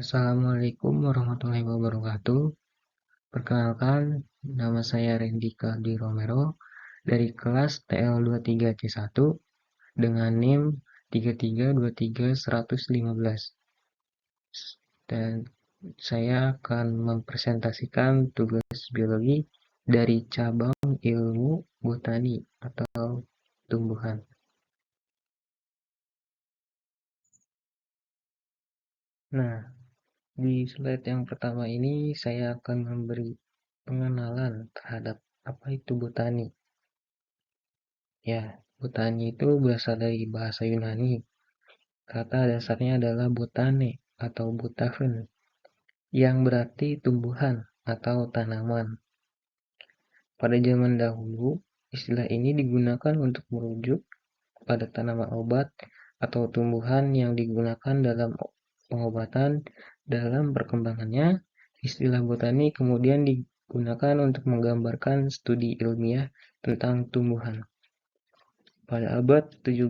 Assalamualaikum warahmatullahi wabarakatuh. Perkenalkan, nama saya Randy Kaldi Romero dari kelas TL23C1 dengan NIM 3323115. Dan saya akan mempresentasikan tugas biologi dari cabang ilmu botani atau tumbuhan. Nah, di slide yang pertama ini saya akan memberi pengenalan terhadap apa itu botani. Ya, botani itu berasal dari bahasa Yunani. Kata dasarnya adalah botane atau botafen, yang berarti tumbuhan atau tanaman. Pada zaman dahulu, istilah ini digunakan untuk merujuk pada tanaman obat atau tumbuhan yang digunakan dalam pengobatan. Dalam perkembangannya, istilah botani kemudian digunakan untuk menggambarkan studi ilmiah tentang tumbuhan. Pada abad 17,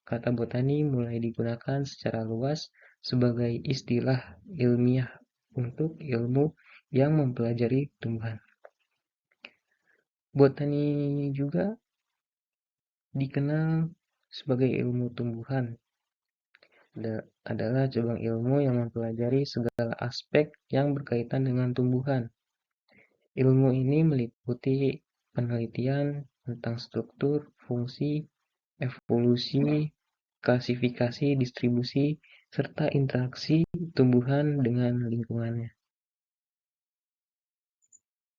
kata botani mulai digunakan secara luas sebagai istilah ilmiah untuk ilmu yang mempelajari tumbuhan. Botani juga dikenal sebagai ilmu tumbuhan. Adalah cabang ilmu yang mempelajari segala aspek yang berkaitan dengan tumbuhan. Ilmu ini meliputi penelitian tentang struktur, fungsi, evolusi, klasifikasi, distribusi, serta interaksi tumbuhan dengan lingkungannya.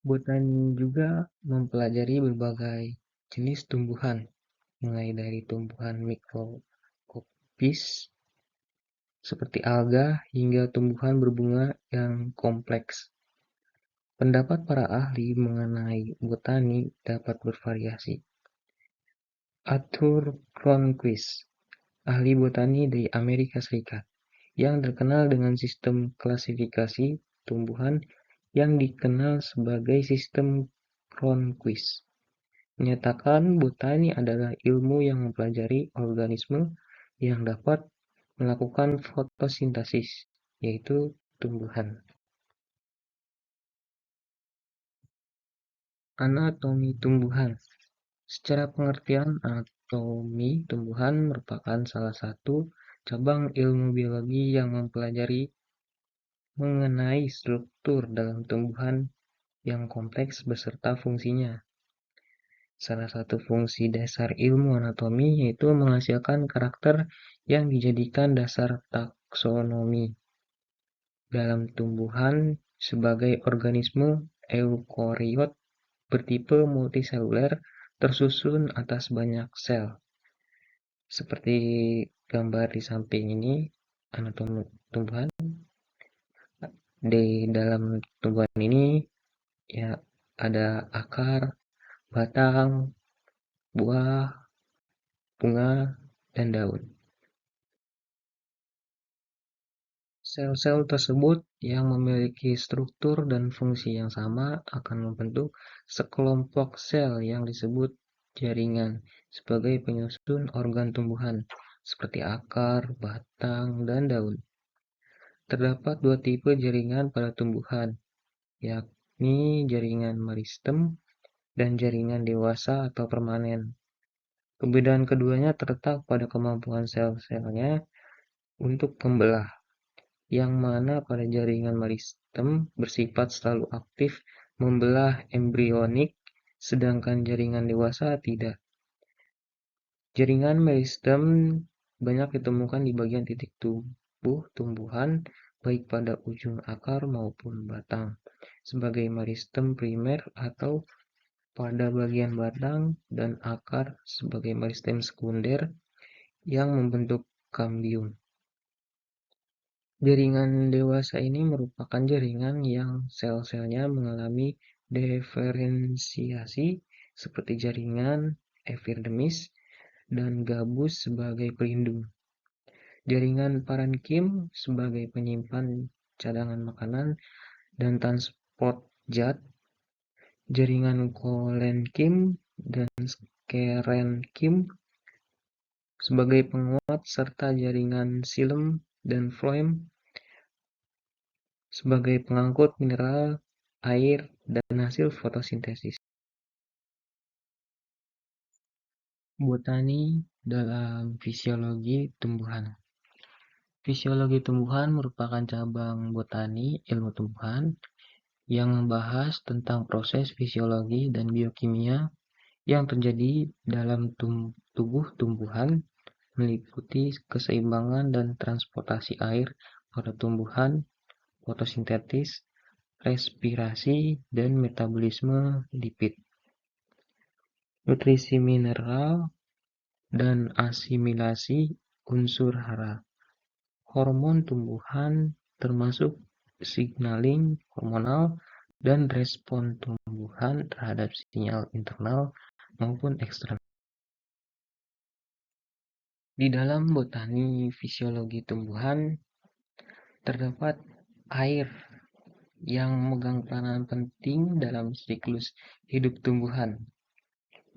Botani juga mempelajari berbagai jenis tumbuhan, mulai dari tumbuhan mikroskopis seperti alga hingga tumbuhan berbunga yang kompleks. Pendapat para ahli mengenai botani dapat bervariasi. Arthur Cronquist, ahli botani dari Amerika Serikat, yang terkenal dengan sistem klasifikasi tumbuhan yang dikenal sebagai sistem Cronquist, menyatakan botani adalah ilmu yang mempelajari organisme yang dapat melakukan fotosintesis, yaitu tumbuhan. Anatomi tumbuhan. Secara pengertian, anatomi tumbuhan merupakan salah satu cabang ilmu biologi yang mempelajari mengenai struktur dalam tumbuhan yang kompleks beserta fungsinya. Salah satu fungsi dasar ilmu anatomi yaitu menghasilkan karakter yang dijadikan dasar taksonomi. Dalam tumbuhan, sebagai organisme eukariot bertipe multiseluler tersusun atas banyak sel. Seperti gambar di samping ini, anatomi tumbuhan. Di dalam tumbuhan ini ya ada akar, batang, buah, bunga, dan daun. Sel-sel tersebut yang memiliki struktur dan fungsi yang sama akan membentuk sekelompok sel yang disebut jaringan sebagai penyusun organ tumbuhan seperti akar, batang, dan daun. Terdapat dua tipe jaringan pada tumbuhan, yakni jaringan meristem dan jaringan dewasa atau permanen. Perbedaan keduanya terletak pada kemampuan sel-selnya untuk membelah, yang mana pada jaringan meristem bersifat selalu aktif membelah embrionik, sedangkan jaringan dewasa tidak. Jaringan meristem banyak ditemukan di bagian titik tubuh tumbuhan, baik pada ujung akar maupun batang, sebagai meristem primer, atau pada bagian batang dan akar sebagai meristem sekunder yang membentuk kambium. Jaringan dewasa ini merupakan jaringan yang sel-selnya mengalami diferensiasi seperti jaringan epidermis dan gabus sebagai pelindung, jaringan parenkim sebagai penyimpan cadangan makanan dan transport zat, jaringan kolenkim dan skerenkim sebagai penguat, serta jaringan xilem dan floem sebagai pengangkut mineral, air, dan hasil fotosintesis. Botani dalam fisiologi tumbuhan. Fisiologi tumbuhan merupakan cabang botani ilmu tumbuhan yang membahas tentang proses fisiologi dan biokimia yang terjadi dalam tubuh tumbuhan, meliputi keseimbangan dan transportasi air pada tumbuhan, fotosintesis, respirasi, dan metabolisme lipid, nutrisi mineral, dan asimilasi unsur hara. Hormon tumbuhan termasuk signaling hormonal dan respon tumbuhan terhadap sinyal internal maupun eksternal. Di dalam botani fisiologi tumbuhan terdapat air yang memegang peranan penting dalam siklus hidup tumbuhan.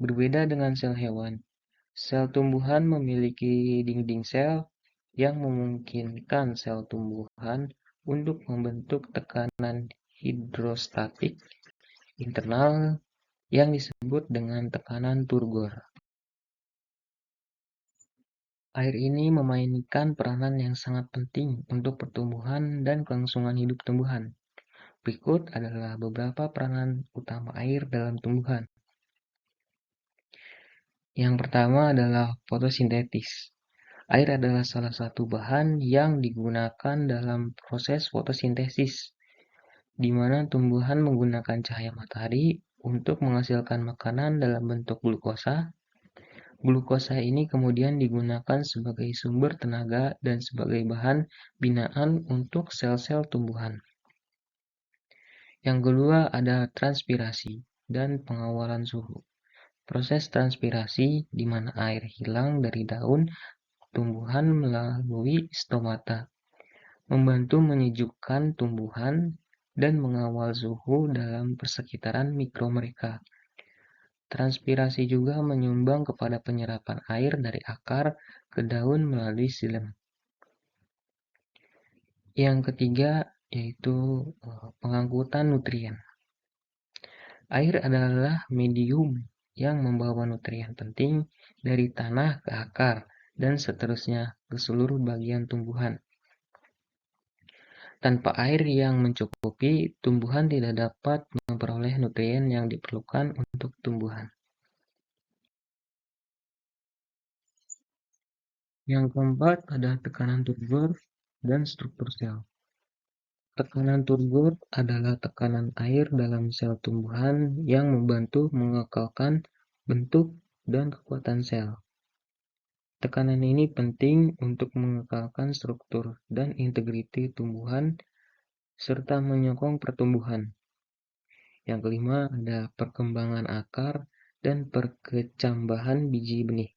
Berbeda dengan sel hewan, sel tumbuhan memiliki dinding sel yang memungkinkan sel tumbuhan untuk membentuk tekanan hidrostatik internal yang disebut dengan tekanan turgor. Air ini memainkan peranan yang sangat penting untuk pertumbuhan dan kelangsungan hidup tumbuhan. Berikut adalah beberapa peranan utama air dalam tumbuhan. Yang pertama adalah fotosintesis. Air adalah salah satu bahan yang digunakan dalam proses fotosintesis, di mana tumbuhan menggunakan cahaya matahari untuk menghasilkan makanan dalam bentuk glukosa. Glukosa ini kemudian digunakan sebagai sumber tenaga dan sebagai bahan binaan untuk sel-sel tumbuhan. Yang kedua ada transpirasi dan pengawalan suhu. Proses transpirasi di mana air hilang dari daun tumbuhan melalui stomata, membantu menyejukkan tumbuhan dan mengawal suhu dalam persekitaran mikro mereka. Transpirasi juga menyumbang kepada penyerapan air dari akar ke daun melalui xilem. Yang ketiga yaitu pengangkutan nutrien. Air adalah medium yang membawa nutrien penting dari tanah ke akar dan seterusnya ke seluruh bagian tumbuhan. Tanpa air yang mencukupi, tumbuhan tidak dapat memperoleh nutrien yang diperlukan untuk tumbuhan. Yang keempat ada tekanan turgor dan struktur sel. Tekanan turgor adalah tekanan air dalam sel tumbuhan yang membantu mengekalkan bentuk dan kekuatan sel. Tekanan ini penting untuk mengekalkan struktur dan integriti tumbuhan serta menyokong pertumbuhan. Yang kelima ada perkembangan akar dan perkecambahan biji benih.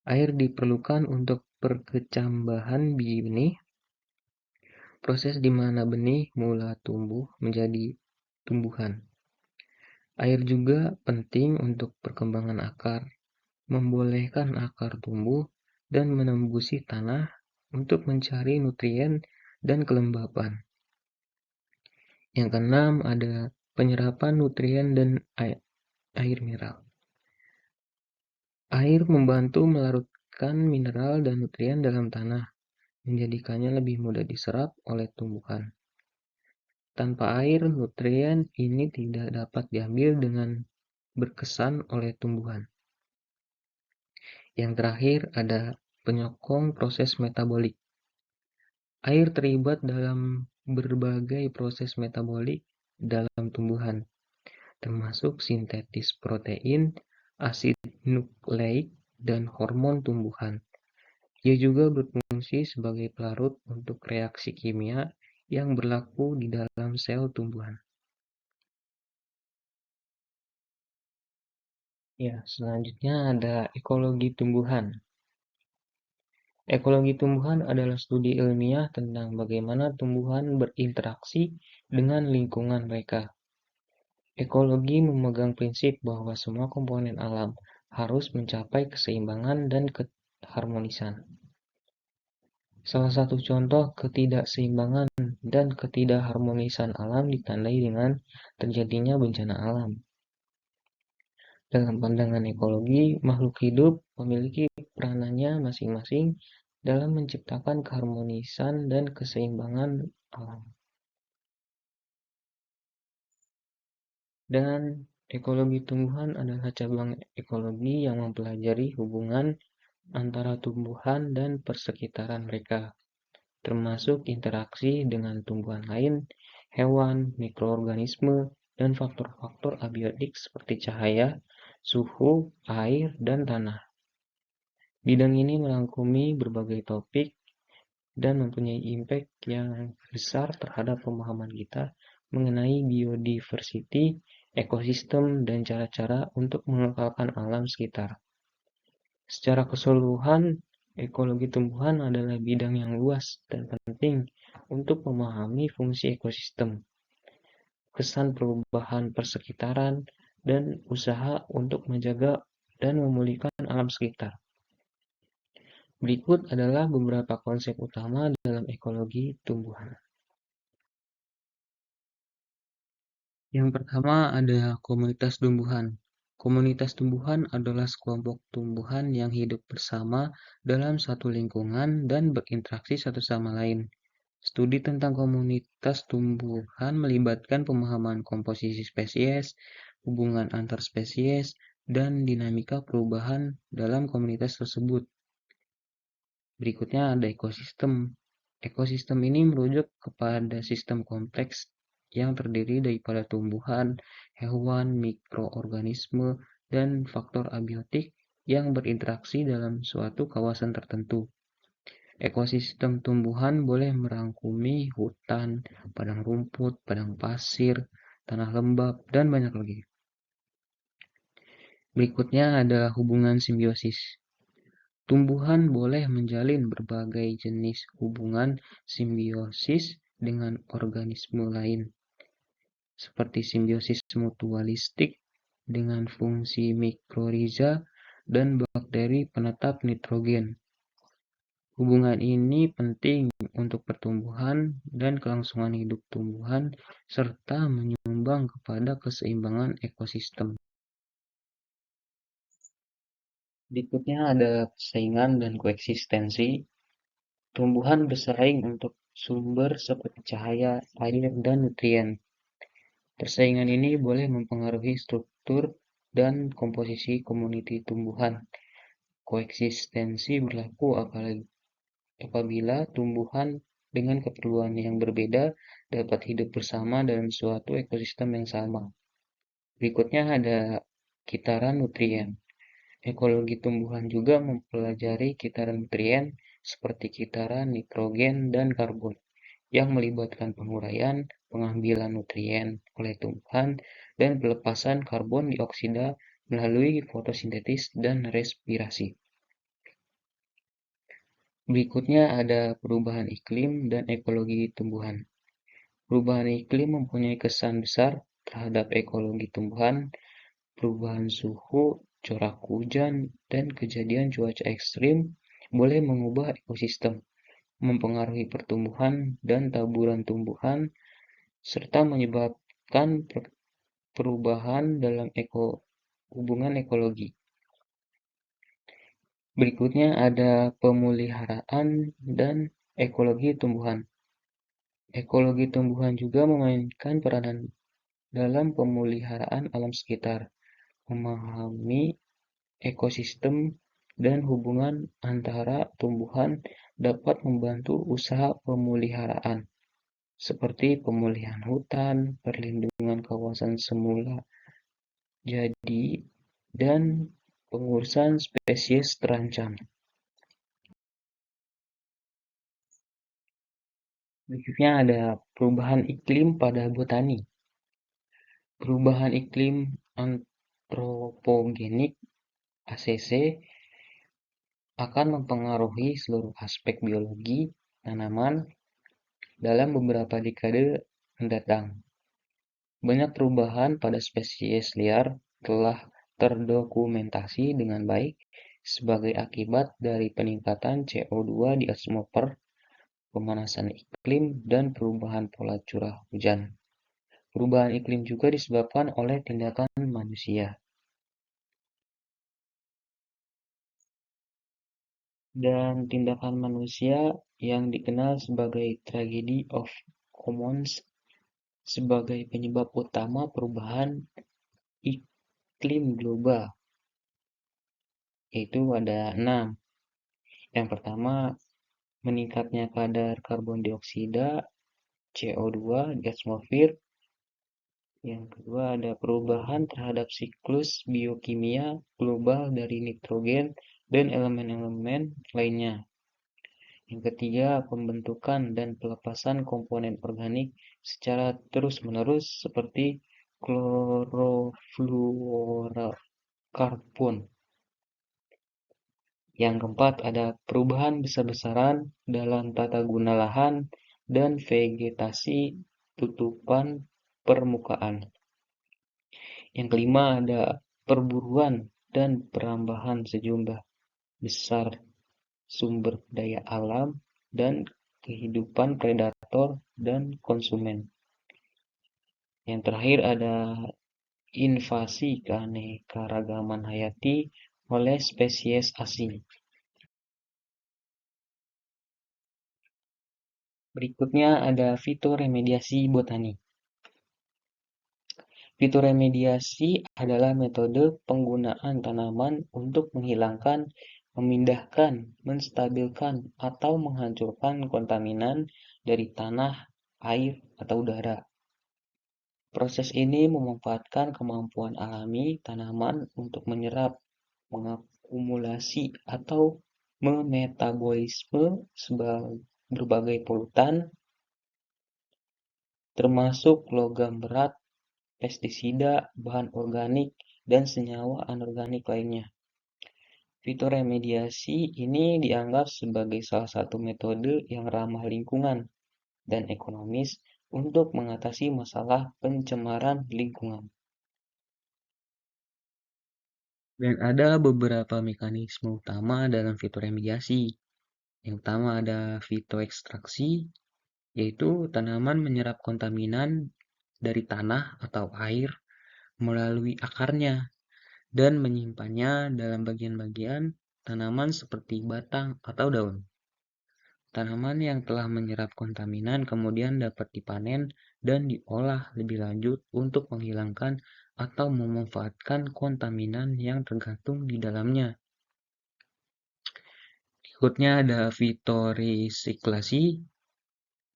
Air diperlukan untuk perkecambahan biji benih, proses di mana benih mula tumbuh menjadi tumbuhan. Air juga penting untuk perkembangan akar, membolehkan akar tumbuh dan menembusi tanah untuk mencari nutrien dan kelembapan. Yang keenam ada penyerapan nutrien dan air mineral. Air membantu melarutkan mineral dan nutrien dalam tanah, menjadikannya lebih mudah diserap oleh tumbuhan. Tanpa air, nutrien ini tidak dapat diambil dengan berkesan oleh tumbuhan. Yang terakhir ada penyokong proses metabolik. Air terlibat dalam berbagai proses metabolik dalam tumbuhan, termasuk sintetis protein, asid nukleik, dan hormon tumbuhan. Ia juga berfungsi sebagai pelarut untuk reaksi kimia yang berlaku di dalam sel tumbuhan. Ya, selanjutnya ada ekologi tumbuhan. Ekologi tumbuhan adalah studi ilmiah tentang bagaimana tumbuhan berinteraksi dengan lingkungan mereka. Ekologi memegang prinsip bahwa semua komponen alam harus mencapai keseimbangan dan keharmonisan. Salah satu contoh ketidakseimbangan dan ketidakharmonisan alam ditandai dengan terjadinya bencana alam. Dalam pandangan ekologi, makhluk hidup memiliki peranannya masing-masing dalam menciptakan keharmonisan dan keseimbangan alam. Dan ekologi tumbuhan adalah cabang ekologi yang mempelajari hubungan antara tumbuhan dan persekitaran mereka, termasuk interaksi dengan tumbuhan lain, hewan, mikroorganisme, dan faktor-faktor abiotik seperti cahaya, suhu, air, dan tanah. Bidang ini merangkumi berbagai topik dan mempunyai impact yang besar terhadap pemahaman kita mengenai biodiversity, ekosistem, dan cara-cara untuk mengekalkan alam sekitar. Secara keseluruhan, ekologi tumbuhan adalah bidang yang luas dan penting untuk memahami fungsi ekosistem, kesan perubahan persekitaran, dan usaha untuk menjaga dan memulihkan alam sekitar. Berikut adalah beberapa konsep utama dalam ekologi tumbuhan. Yang pertama ada komunitas tumbuhan. Komunitas tumbuhan adalah sekelompok tumbuhan yang hidup bersama dalam satu lingkungan dan berinteraksi satu sama lain. Studi tentang komunitas tumbuhan melibatkan pemahaman komposisi spesies, hubungan antar spesies, dan dinamika perubahan dalam komunitas tersebut. Berikutnya ada ekosistem. Ekosistem ini merujuk kepada sistem kompleks yang terdiri daripada tumbuhan, hewan, mikroorganisme, dan faktor abiotik yang berinteraksi dalam suatu kawasan tertentu. Ekosistem tumbuhan boleh merangkumi hutan, padang rumput, padang pasir, tanah lembab, dan banyak lagi. Berikutnya ada hubungan simbiosis. Tumbuhan boleh menjalin berbagai jenis hubungan simbiosis dengan organisme lain, seperti simbiosis mutualistik dengan fungsi mikoriza dan bakteri penetap nitrogen. Hubungan ini penting untuk pertumbuhan dan kelangsungan hidup tumbuhan serta menyumbang kepada keseimbangan ekosistem. Berikutnya ada persaingan dan koeksistensi. Tumbuhan bersaing untuk sumber seperti cahaya, air, dan nutrien. Persaingan ini boleh mempengaruhi struktur dan komposisi komuniti tumbuhan. Koeksistensi berlaku apabila tumbuhan dengan keperluan yang berbeda dapat hidup bersama dalam suatu ekosistem yang sama. Berikutnya ada kitaran nutrien. Ekologi tumbuhan juga mempelajari kitaran nutrien seperti kitaran nitrogen dan karbon yang melibatkan penguraian, pengambilan nutrien oleh tumbuhan, dan pelepasan karbon dioksida melalui fotosintesis dan respirasi. Berikutnya ada perubahan iklim dan ekologi tumbuhan. Perubahan iklim mempunyai kesan besar terhadap ekologi tumbuhan. Perubahan suhu, curah hujan, dan kejadian cuaca ekstrim boleh mengubah ekosistem, mempengaruhi pertumbuhan dan taburan tumbuhan, serta menyebabkan perubahan dalam hubungan ekologi. Berikutnya ada pemeliharaan dan ekologi tumbuhan. Ekologi tumbuhan juga memainkan peranan dalam pemeliharaan alam sekitar, memahami ekosistem dan hubungan antara tumbuhan dapat membantu usaha pemeliharaan, seperti pemulihan hutan, perlindungan kawasan semula jadi, dan pengurusan spesies terancam. Berikutnya ada perubahan iklim pada botani. Perubahan iklim antropogenik (ACC) akan mempengaruhi seluruh aspek biologi tanaman dalam beberapa dekade mendatang. Banyak perubahan pada spesies liar telah terdokumentasi dengan baik sebagai akibat dari peningkatan CO2 di atmosfer pemanasan iklim, dan perubahan pola curah hujan. Perubahan iklim juga disebabkan oleh tindakan manusia. Dan tindakan manusia yang dikenal sebagai tragedy of commons sebagai penyebab utama perubahan iklim global, yaitu ada 6. Yang pertama, meningkatnya kadar karbon dioksida CO2 di atmosfer. Yang kedua, ada perubahan terhadap siklus biokimia global dari nitrogen dan elemen-elemen lainnya. Yang ketiga, pembentukan dan pelepasan komponen organik secara terus-menerus seperti klorofluorokarbon. Yang keempat, ada perubahan besar-besaran dalam tata guna lahan dan vegetasi tutupan permukaan. Yang kelima, ada perburuan dan perambahan sejumlah besar sumber daya alam dan kehidupan predator dan konsumen. Yang terakhir ada invasi keanekaragaman hayati oleh spesies asing. Berikutnya ada fitoremediasi botani. Fitoremediasi adalah metode penggunaan tanaman untuk menghilangkan, memindahkan, menstabilkan, atau menghancurkan kontaminan dari tanah, air, atau udara. Proses ini memanfaatkan kemampuan alami tanaman untuk menyerap, mengakumulasi, atau memetabolisme berbagai polutan, termasuk logam berat, pestisida, bahan organik, dan senyawa anorganik lainnya. Fitoremediasi ini dianggap sebagai salah satu metode yang ramah lingkungan dan ekonomis untuk mengatasi masalah pencemaran lingkungan. Dan ada beberapa mekanisme utama dalam fitoremediasi. Yang pertama ada fitoekstraksi, yaitu tanaman menyerap kontaminan dari tanah atau air melalui akarnya dan menyimpannya dalam bagian-bagian tanaman seperti batang atau daun. Tanaman yang telah menyerap kontaminan kemudian dapat dipanen dan diolah lebih lanjut untuk menghilangkan atau memanfaatkan kontaminan yang tergantung di dalamnya. Berikutnya ada fitoresiklasi,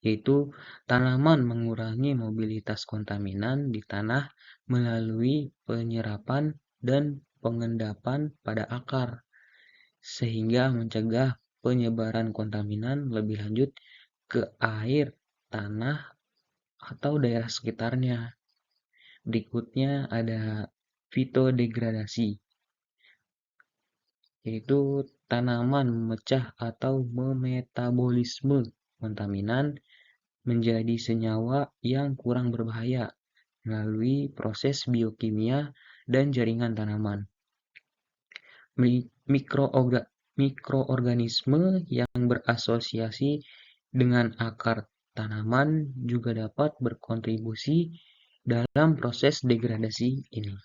yaitu tanaman mengurangi mobilitas kontaminan di tanah melalui penyerapan dan pengendapan pada akar, sehingga mencegah penyebaran kontaminan lebih lanjut ke air, tanah, atau daerah sekitarnya. Berikutnya ada fitodegradasi, yaitu tanaman memecah atau memetabolisme kontaminan menjadi senyawa yang kurang berbahaya melalui proses biokimia dan jaringan tanaman. Mikroorganisme yang berasosiasi dengan akar tanaman juga dapat berkontribusi dalam proses degradasi ini.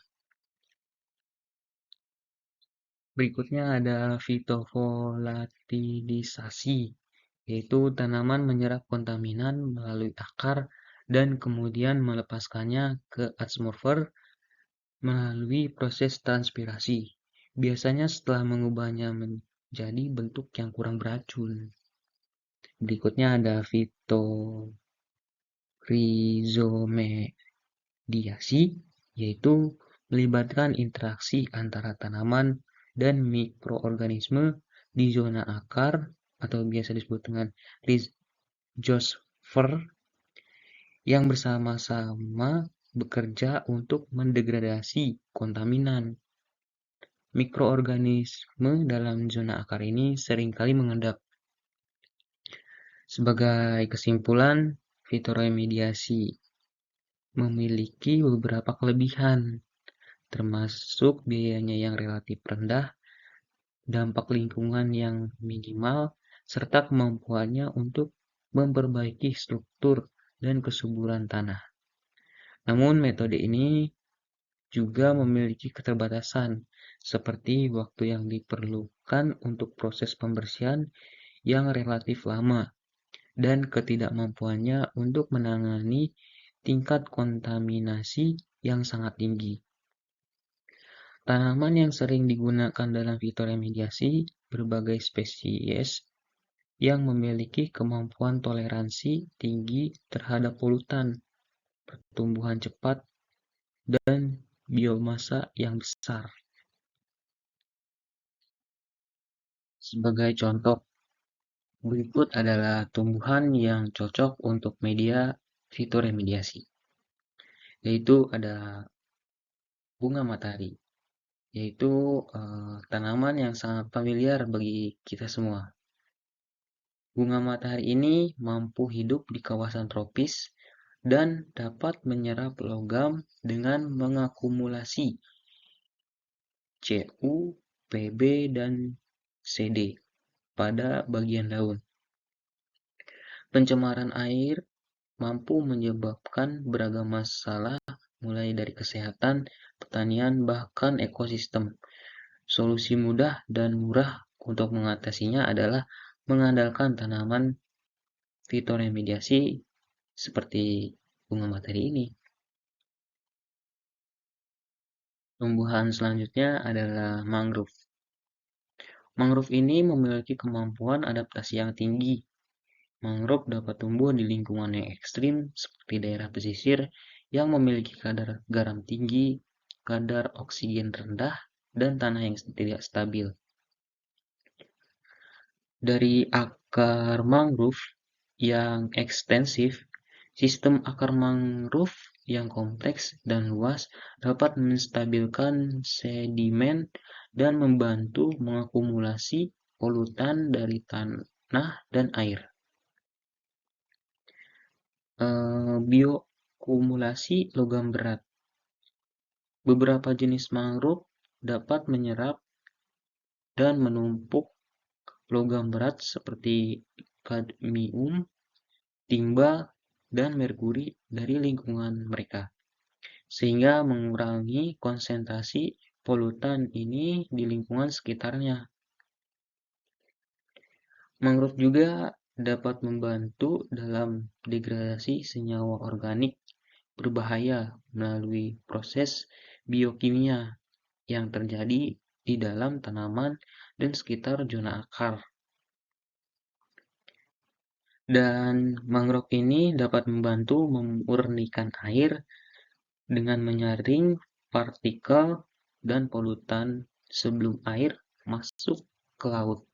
Berikutnya ada fitovolatilizasi, yaitu tanaman menyerap kontaminan melalui akar dan kemudian melepaskannya ke atmosfer melalui proses transpirasi, biasanya setelah mengubahnya menjadi bentuk yang kurang beracun. Berikutnya ada fitorhizomediasi, yaitu melibatkan interaksi antara tanaman dan mikroorganisme di zona akar atau biasa disebut dengan rhizosfer yang bersama-sama bekerja untuk mendegradasi kontaminan. Mikroorganisme dalam zona akar ini seringkali mengendap. Sebagai kesimpulan, fitoremediasi memiliki beberapa kelebihan, termasuk biayanya yang relatif rendah, dampak lingkungan yang minimal, serta kemampuannya untuk memperbaiki struktur dan kesuburan tanah. Namun metode ini juga memiliki keterbatasan, seperti waktu yang diperlukan untuk proses pembersihan yang relatif lama dan ketidakmampuannya untuk menangani tingkat kontaminasi yang sangat tinggi. Tanaman yang sering digunakan dalam fitoremediasi berbagai spesies yang memiliki kemampuan toleransi tinggi terhadap polutan, pertumbuhan cepat, dan biomasa yang besar. Sebagai contoh, berikut adalah tumbuhan yang cocok untuk media fitoremediasi, yaitu ada bunga matahari, yaitu tanaman yang sangat familiar bagi kita semua. Bunga matahari ini mampu hidup di kawasan tropis dan dapat menyerap logam dengan mengakumulasi Cu, Pb, dan Cd pada bagian daun. Pencemaran air mampu menyebabkan beragam masalah mulai dari kesehatan, pertanian, bahkan ekosistem. Solusi mudah dan murah untuk mengatasinya adalah mengandalkan tanaman fitoremediasi seperti bunga matahari ini. Tumbuhan selanjutnya adalah mangrove. Mangrove ini memiliki kemampuan adaptasi yang tinggi. Mangrove dapat tumbuh di lingkungan yang ekstrim seperti daerah pesisir yang memiliki kadar garam tinggi, kadar oksigen rendah, dan tanah yang tidak stabil. Dari akar mangrove yang ekstensif, sistem akar mangrove yang kompleks dan luas dapat menstabilkan sedimen dan membantu mengakumulasi polutan dari tanah dan air. Bioakumulasi logam berat. Beberapa jenis mangrove dapat menyerap dan menumpuk logam berat seperti kadmium, timba, dan merkuri dari lingkungan mereka, sehingga mengurangi konsentrasi polutan ini di lingkungan sekitarnya. Mangrove juga dapat membantu dalam degradasi senyawa organik berbahaya melalui proses biokimia yang terjadi di dalam tanaman dan sekitar zona akar. Dan mangrove ini dapat membantu memurnikan air dengan menyaring partikel dan polutan sebelum air masuk ke laut.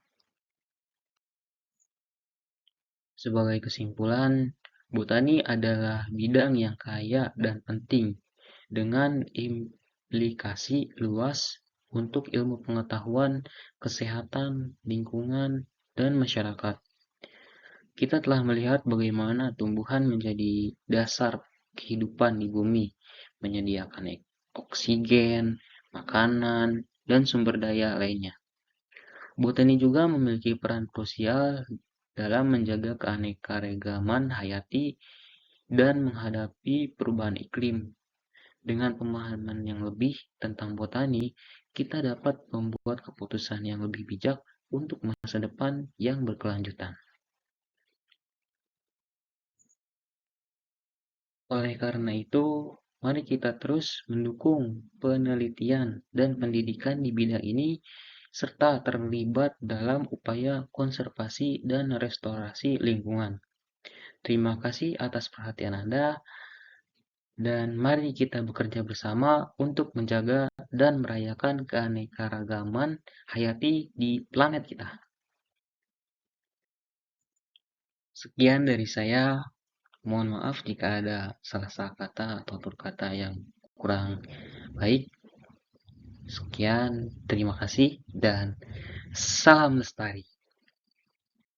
Sebagai kesimpulan, botani adalah bidang yang kaya dan penting dengan implikasi luas untuk ilmu pengetahuan, kesehatan, lingkungan, dan masyarakat. Kita telah melihat bagaimana tumbuhan menjadi dasar kehidupan di bumi, menyediakan oksigen, makanan, dan sumber daya lainnya. Botani juga memiliki peran krusial dalam menjaga keanekaragaman hayati dan menghadapi perubahan iklim. Dengan pemahaman yang lebih tentang botani, kita dapat membuat keputusan yang lebih bijak untuk masa depan yang berkelanjutan. Oleh karena itu, mari kita terus mendukung penelitian dan pendidikan di bidang ini serta terlibat dalam upaya konservasi dan restorasi lingkungan. Terima kasih atas perhatian Anda, dan mari kita bekerja bersama untuk menjaga dan merayakan keanekaragaman hayati di planet kita. Sekian dari saya. Mohon maaf jika ada salah kata atau tutur kata yang kurang baik. Sekian, terima kasih, dan salam lestari.